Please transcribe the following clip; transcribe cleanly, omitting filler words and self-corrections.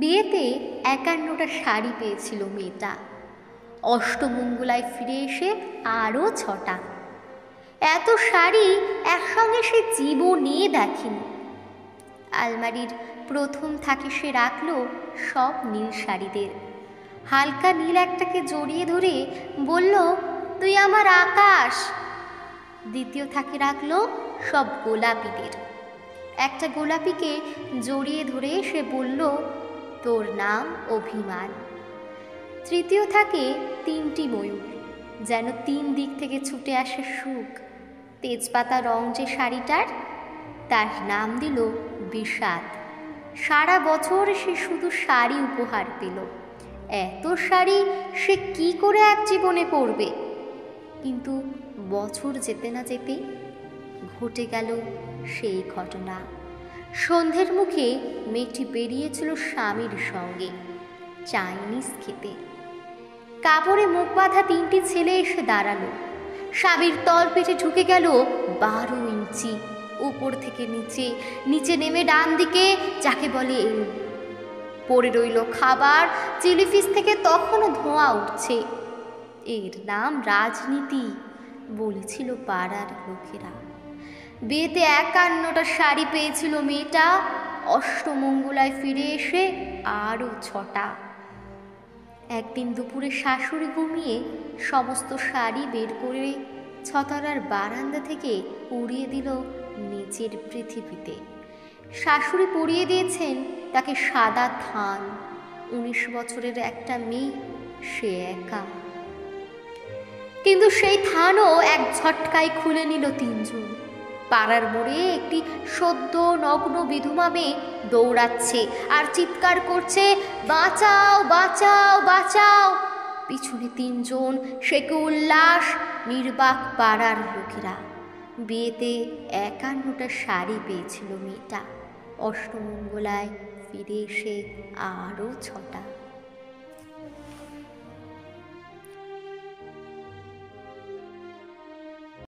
বিয়েতে ৫১টা শাড়ি পেয়েছিল মেয়েটা। অষ্টমঙ্গলায় ফিরে এসে আরও ৬টা। এত শাড়ি একসঙ্গে সে জীবনে দেখেনি। আলমারির প্রথম থাকে সে রাখলো সব নীল শাড়িদের। হালকা নীল একটাকে জড়িয়ে ধরে বলল, তুই আমার আকাশ। দ্বিতীয় থাকে রাখলো সব গোলাপিদের। একটা গোলাপিকে জড়িয়ে ধরে সে বলল, তোর নাম অভিমান। তৃতীয় থাকে ৩টি ময়ূর, যেন ৩ দিক থেকে ছুটে আসে সুখ। তেজপাতা রং যে শাড়িটার, তার নাম দিল বিষাদ। সারা বছর সে শুধু শাড়ি উপহার পেল। এত শাড়ি সে কি করে এক জীবনে পরবে? কিন্তু বছর যেতে না যেতেই ঘটে গেল সেই ঘটনা। সন্ধ্যের মুখে মেয়েটি বেরিয়েছিল স্বামীর সঙ্গে চাইনিজ খেতে। কাপড়ে মুখ বাঁধা ৩টি ছেলে এসে দাঁড়ালো। স্বামীর তলপেটে ঢুকে গেল ১২ ইঞ্চি। উপর থেকে নিচে, নিচে নেমে ডান দিকে যাকে বলে পড়ে রইল খাবার। চিলি ফিশ থেকে তখনও ধোঁয়া উঠছে। এর নাম রাজনীতি, বলেছিল পাড়ার লোকেরা। বিয়েতে ৫১টা শাড়ি পেয়েছিল মেয়েটা। অষ্টমঙ্গলায় ফিরে এসে আরও ৬টা। একদিন দুপুরে শাশুড়ি ঘুমিয়ে সমস্ত শাড়ি বের করে ছতলার বারান্দা থেকে উড়িয়ে দিল নিচের পৃথিবীতে। শাশুড়ি পরিয়ে দিয়েছেন তাকে সাদা থান। ১৯ বছরের একটা মেয়ে, সে একা। কিন্তু সেই থানও এক ঝটকায় খুলে নিল ৩ জন। পাড়ার মোড়ে একটি সদ্য নগ্ন বিধবা মেয়ে দৌড়াচ্ছে আর চিৎকার করছে, বাঁচাও বাঁচাও বাঁচাও। পিছনে ৩ জন, সে কি উল্লাস! নির্বাক পাড়ার লোকেরা। বিয়েতে ৫১টা শাড়ি পেয়েছিল মেয়েটা। অষ্টমঙ্গলায় ফিরে এসে আরও ৬টা।